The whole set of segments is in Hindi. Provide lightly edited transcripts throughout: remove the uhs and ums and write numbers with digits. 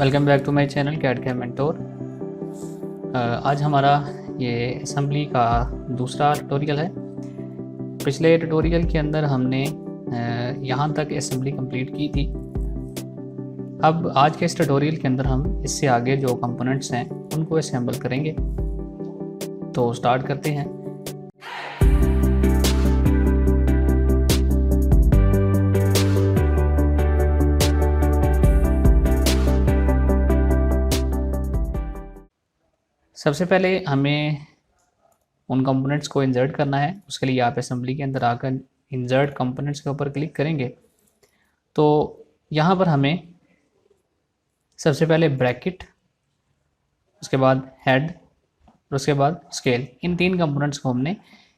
Welcome back to my channel CAD के मेंटोर। आज हमारा ये असेंबली का दूसरा ट्यूटोरियल है। पिछले ट्यूटोरियल के अंदर हमने यहाँ तक असेंबली कंप्लीट की थी। अब आज के इस ट्यूटोरियल के अंदर हम इससे आगे जो कंपोनेंट्स हैं उनको असेंबल करेंगे। तो स्टार्ट करते हैं। सबसे पहले हमें उन कंपोनेंट्स को इंसर्ट करना है। उसके लिए आप असेंबली के अंदर आकर इंसर्ट कंपोनेंट्स के ऊपर क्लिक करेंगे तो यहाँ पर हमें सबसे पहले ब्रैकेट, उसके बाद हेड और उसके बाद स्केल, इन तीन कंपोनेंट्स को हमने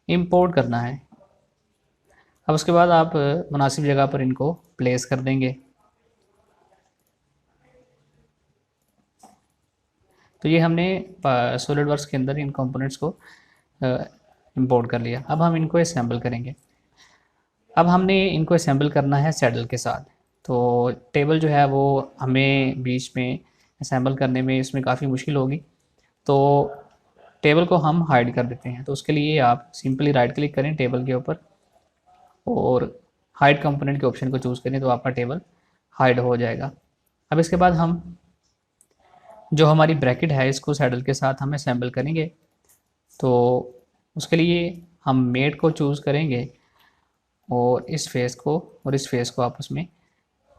इंपोर्ट करना है। अब उसके बाद आप मुनासिब जगह पर इनको प्लेस कर देंगे। तो ये हमने सॉलिडवर्क्स के अंदर इन कंपोनेंट्स को इंपोर्ट कर लिया। अब हम इनको असेंबल करेंगे। अब हमने इनको असेंबल करना है सैडल के साथ। तो टेबल जो है वो हमें बीच में असेंबल करने में इसमें काफ़ी मुश्किल होगी, तो टेबल को हम हाइड कर देते हैं। तो उसके लिए आप सिंपली राइट क्लिक करें टेबल के ऊपर और हाइड कंपोनेंट के ऑप्शन को चूज़ करें तो आपका टेबल हाइड हो जाएगा। अब इसके बाद हम जो हमारी ब्रैकेट है इसको सैडल के साथ हम असेंबल करेंगे। तो उसके लिए हम मेट को चूज़ करेंगे और इस फेस को आपस में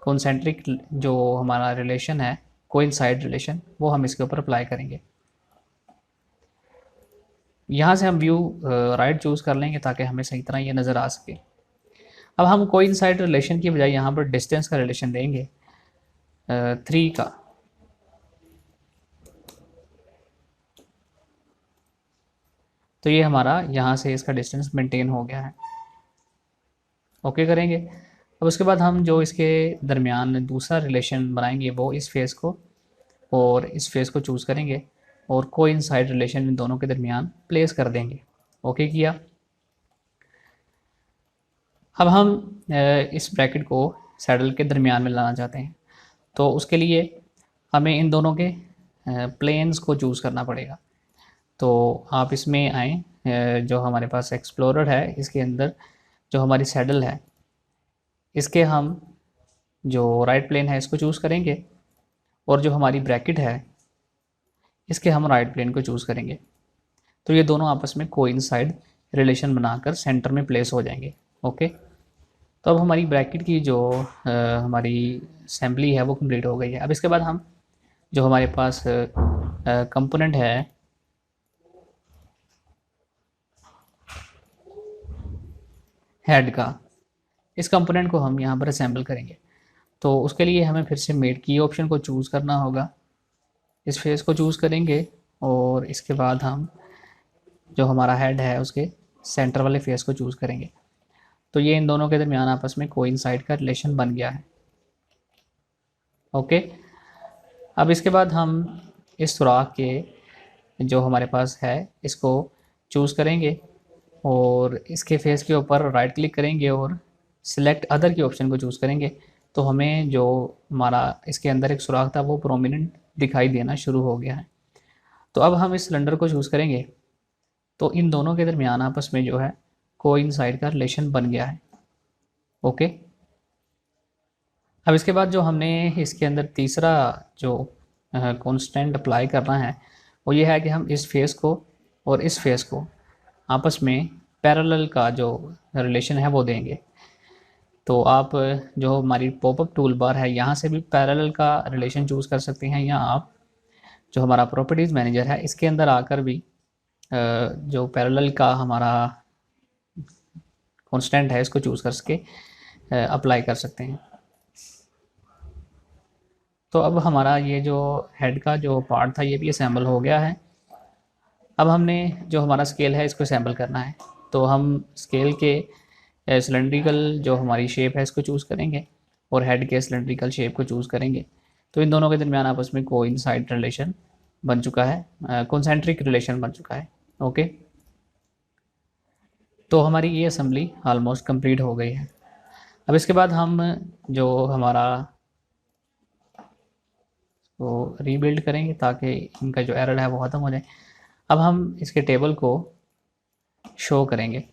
कॉन्सेंट्रिक जो हमारा रिलेशन है, कोइंसाइड रिलेशन, वो हम इसके ऊपर अप्लाई करेंगे। यहाँ से हम व्यू राइट चूज़ कर लेंगे ताकि हमें सही तरह ये नज़र आ सके। अब हम कोइंसाइड रिलेशन की बजाय यहाँ पर डिस्टेंस का रिलेशन देंगे 3 का। तो ये हमारा यहाँ से इसका डिस्टेंस मेंटेन हो गया है। ओके करेंगे। अब उसके बाद हम जो इसके दरमियान दूसरा रिलेशन बनाएंगे वो इस फेस को और इस फेस को चूज़ करेंगे और कोइंसाइड रिलेशन इन दोनों के दरमियान प्लेस कर देंगे। ओके किया। अब हम इस ब्रैकेट को सैडल के दरमियान में लाना चाहते हैं। तो उसके लिए हमें इन दोनों के प्लेन्स को चूज़ करना पड़ेगा। तो आप इसमें आएँ, जो हमारे पास एक्सप्लोरर है इसके अंदर जो हमारी सैडल है इसके हम जो राइट प्लेन है इसको चूज़ करेंगे और जो हमारी ब्रैकेट है इसके हम राइट प्लेन को चूज़ करेंगे। तो ये दोनों आपस में कोइंसाइड रिलेशन बनाकर सेंटर में प्लेस हो जाएंगे। ओके। तो अब हमारी ब्रैकेट की जो हमारी असेंबली है वो कंप्लीट हो गई है। अब इसके बाद हम जो हमारे पास कंपोनेंट है हेड का, इस कंपोनेंट को हम यहाँ पर असेंबल करेंगे। तो उसके लिए हमें फिर से मेट की ऑप्शन को चूज़ करना होगा। इस फेस को चूज़ करेंगे और इसके बाद हम जो हमारा हेड है उसके सेंटर वाले फेस को चूज़ करेंगे। तो ये इन दोनों के दरमियान आपस में कोइंसाइड का रिलेशन बन गया है। ओके। अब इसके बाद हम इस सुराख के जो हमारे पास है इसको चूज़ करेंगे और इसके फेस के ऊपर राइट क्लिक करेंगे और सिलेक्ट अदर के ऑप्शन को चूज़ करेंगे। तो हमें जो हमारा इसके अंदर एक सुराख था वो प्रोमिनेंट दिखाई देना शुरू हो गया है। तो अब हम इस सिलेंडर को चूज़ करेंगे तो इन दोनों के दरमियान आपस में जो है कोइंसाइड का रिलेशन बन गया है। ओके। अब इसके बाद जो हमने इसके अंदर तीसरा जो कांस्टेंट अप्लाई करना है वो ये है कि हम इस फेस को और इस फेस को आपस में पैरेलल का जो रिलेशन है वो देंगे। तो आप जो हमारी पॉपअप टूल बार है यहाँ से भी पैरेलल का रिलेशन चूज़ कर सकते हैं, या आप जो हमारा प्रॉपर्टीज़ मैनेजर है इसके अंदर आकर भी जो पैरेलल का हमारा कांस्टेंट है इसको चूज़ करके अप्लाई कर सकते हैं। तो अब हमारा ये जो हेड का जो पार्ट था ये भी असेंबल हो गया है। अब हमने जो हमारा स्केल है इसको असेंबल करना है। तो हम स्केल के सिलेंड्रिकल जो हमारी शेप है इसको चूज़ करेंगे और हेड के सिलेंड्रिकल शेप को चूज़ करेंगे। तो इन दोनों के दरमियान आपस में कोइंसाइड रिलेशन बन चुका है, कॉन्सेंट्रिक रिलेशन बन चुका है। ओके। तो हमारी ये असेंबली ऑलमोस्ट कंप्लीट हो गई है। अब इसके बाद हम जो हमारा तो रीबिल्ड करेंगे ताकि इनका जो एरर है वो ख़त्म हो जाए। अब हम इसके टेबल को शो करेंगे।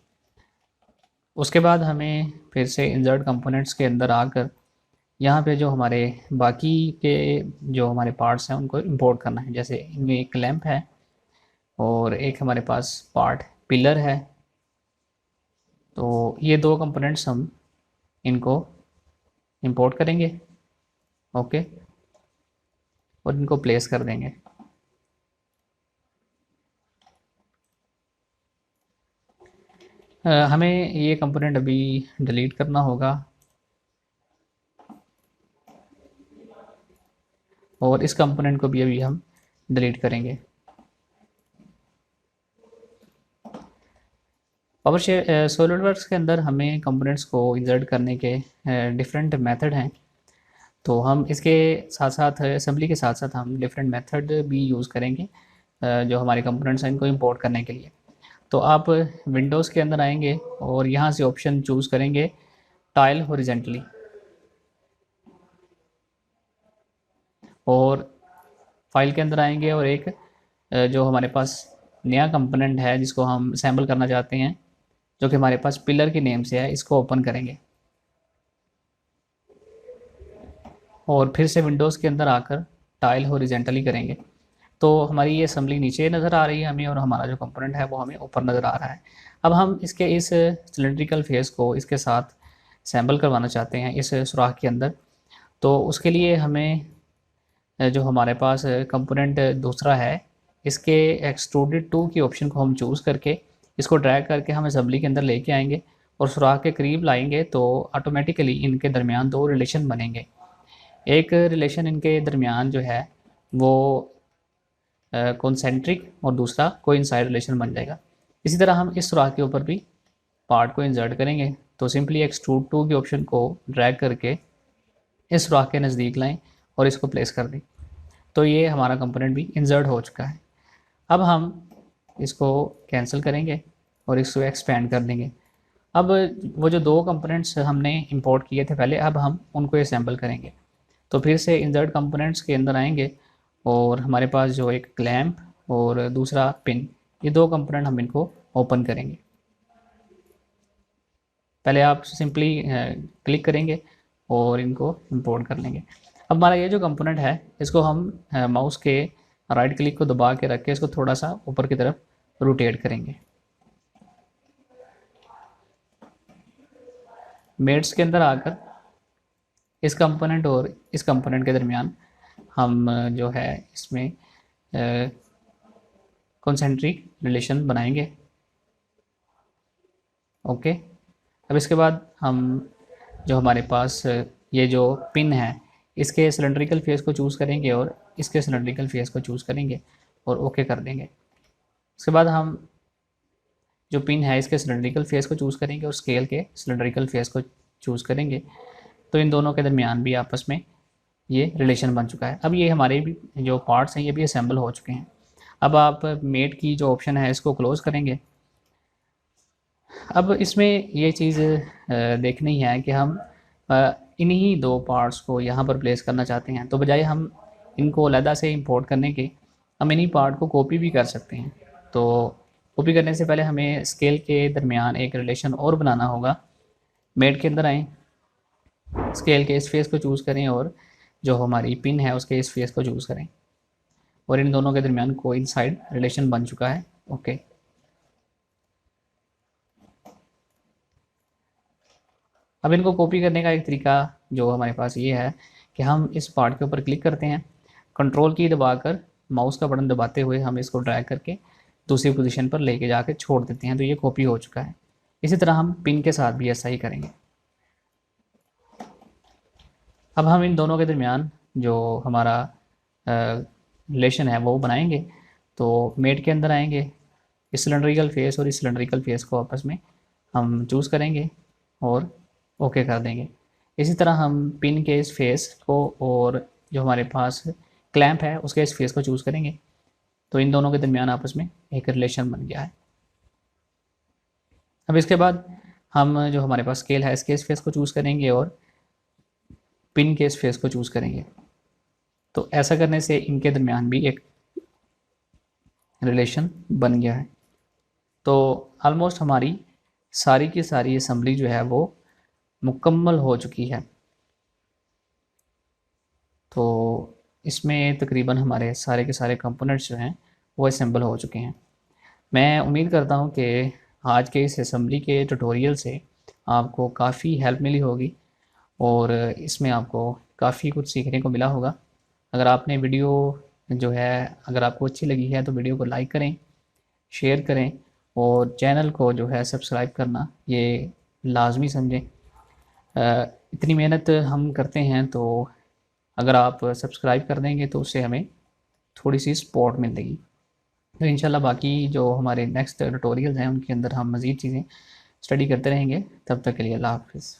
उसके बाद हमें फिर से इंसर्ट कंपोनेंट्स के अंदर आकर यहाँ पे जो हमारे बाकी के जो हमारे पार्ट्स हैं उनको इंपोर्ट करना है। जैसे इनमें एक लैंप है और एक हमारे पास पार्ट पिलर है। तो ये दो कंपोनेंट्स हम इनको इंपोर्ट करेंगे। ओके, और इनको प्लेस कर देंगे। हमें ये कंपोनेंट अभी डिलीट करना होगा और इस कंपोनेंट को भी अभी हम डिलीट करेंगे। पावर सॉलिडवर्क्स के अंदर हमें कंपोनेंट्स को इंसर्ट करने के डिफरेंट मेथड हैं। तो हम इसके साथ साथ असेंबली के साथ साथ हम डिफरेंट मेथड भी यूज़ करेंगे जो हमारे कंपोनेंट्स हैं इनको इंपोर्ट करने के लिए। तो आप विंडोज़ के अंदर आएंगे और यहाँ से ऑप्शन चूज़ करेंगे टाइल हॉरिजेंटली, और फाइल के अंदर आएंगे और एक जो हमारे पास नया कंपोनेंट है जिसको हम असेंबल करना चाहते हैं जो कि हमारे पास पिलर के नेम से है, इसको ओपन करेंगे और फिर से विंडोज़ के अंदर आकर टाइल हॉरिजेंटली करेंगे। तो हमारी ये असेंबली नीचे नज़र आ रही है हमें और हमारा जो कंपोनेंट है वो हमें ऊपर नज़र आ रहा है। अब हम इसके इस सिलेंड्रिकल फेस को इसके साथ असेंबल करवाना चाहते हैं इस सुराख के अंदर। तो उसके लिए हमें जो हमारे पास कंपोनेंट दूसरा है इसके एक्सट्रूडेड टू की ऑप्शन को हम चूज़ करके इसको ड्रैग करके हम असेंबली के अंदर लेके आएंगे और सुराख के करीब लाएंगे तो ऑटोमेटिकली इनके दरमियान दो रिलेशन बनेंगे। एक रिलेशन इनके दरमियान जो है वो कॉन्सेंट्रिक और दूसरा कोइंसाइड रिलेशन बन जाएगा। इसी तरह हम इस सुराख के ऊपर भी पार्ट को इंसर्ट करेंगे। तो सिंपली एक्सट्रूड टू के ऑप्शन को ड्रैग करके इस सुराख के नज़दीक लाएं और इसको प्लेस कर दें। तो ये हमारा कंपोनेंट भी इंसर्ट हो चुका है। अब हम इसको कैंसिल करेंगे और इसको एक्सपेंड कर देंगे। अब वो जो दो कंपोनेंट्स हमने इंपोर्ट किए थे पहले, अब हम उनको असेंबल करेंगे। तो फिर से इंसर्ट कंपोनेंट्स के अंदर आएंगे और हमारे पास जो एक क्लैंप और दूसरा पिन, ये दो कंपोनेंट हम इनको ओपन करेंगे। पहले आप सिंपली क्लिक करेंगे और इनको इंपोर्ट कर लेंगे। अब हमारा ये जो कंपोनेंट है इसको हम माउस के राइट क्लिक को दबा के रख के इसको थोड़ा सा ऊपर की तरफ रोटेट करेंगे। मेट्स के अंदर आकर इस कंपोनेंट और इस कंपोनेंट के दरमियान हम जो है इसमें कॉन्सेंट्रिक रिलेशन बनाएंगे। ओके, अब इसके बाद हम जो हमारे पास ये जो पिन है इसके सिलेंड्रिकल फेस को चूज़ करेंगे और इसके सिलेंड्रिकल फेस को चूज़ करेंगे और ओके कर देंगे। उसके बाद हम जो पिन है इसके सिलेंड्रिकल फेस को चूज़ करेंगे और स्केल के सिलेंड्रिकल फेस को चूज़ करेंगे। तो इन दोनों के दरमियान भी आपस में ये रिलेशन बन चुका है। अब ये हमारे भी जो पार्ट्स हैं ये भी असेंबल हो चुके हैं। अब आप मेट की जो ऑप्शन है इसको क्लोज़ करेंगे। अब इसमें ये चीज़ देखनी है कि हम इन्हीं दो पार्ट्स को यहाँ पर प्लेस करना चाहते हैं, तो बजाय हम इनको अलहदा से इंपोर्ट करने के हम इन्हीं पार्ट को कॉपी भी कर सकते हैं। तो कॉपी करने से पहले हमें स्केल के दरमियान एक रिलेशन और बनाना होगा। मेट के अंदर आएँ, स्केल के इस फेस को चूज़ करें और जो हमारी पिन है उसके इस फेस को चूज़ करें और इन दोनों के दरमियान कोइंसाइड रिलेशन बन चुका है। ओके, अब इनको कॉपी करने का एक तरीका जो हमारे पास ये है कि हम इस पार्ट के ऊपर क्लिक करते हैं, कंट्रोल की दबाकर माउस का बटन दबाते हुए हम इसको ड्रैग करके दूसरी पोजीशन पर लेके जाके छोड़ देते हैं, तो ये कॉपी हो चुका है। इसी तरह हम पिन के साथ भी ऐसा ही करेंगे। अब हम इन दोनों के दरमियान जो हमारा रिलेशन है वो बनाएंगे। तो मेट के अंदर आएंगे, इस सिलेंड्रिकल फेस और इस सिलेंड्रिकल फेस को आपस में हम चूज़ करेंगे और ओके कर देंगे। इसी तरह हम पिन के इस फेस को और जो हमारे पास क्लैंप है उसके इस फेस को चूज़ करेंगे। तो इन दोनों के दरमियान आपस में एक रिलेशन बन गया है। अब इसके बाद हम जो हमारे पास स्केल है इसके इस फेस को चूज़ करेंगे और पिन के इस फेस को चूज़ करेंगे। तो ऐसा करने से इनके दरमियान भी एक रिलेशन बन गया है। तो ऑलमोस्ट हमारी सारी की सारी असम्बली जो है वो मुकम्मल हो चुकी है। तो इसमें तकरीबन हमारे सारे के सारे कंपोनेंट्स जो हैं वो असेंबल हो चुके हैं। मैं उम्मीद करता हूँ कि आज के इस असेंबली के ट्यूटोरियल से आपको काफ़ी हेल्प मिली होगी और इसमें आपको काफ़ी कुछ सीखने को मिला होगा। अगर आपने वीडियो जो है अगर आपको अच्छी लगी है तो वीडियो को लाइक करें, शेयर करें और चैनल को जो है सब्सक्राइब करना ये लाजमी समझें। इतनी मेहनत हम करते हैं तो अगर आप सब्सक्राइब कर देंगे तो उससे हमें थोड़ी सी सपोर्ट मिलेगी। तो इंशाल्लाह बाकी जो हमारे नेक्स्ट ट्यूटोरियल्स हैं उनके अंदर हम मज़ीद चीज़ें स्टडी करते रहेंगे। तब तक के लिए अल्लाह हाफ़िज़।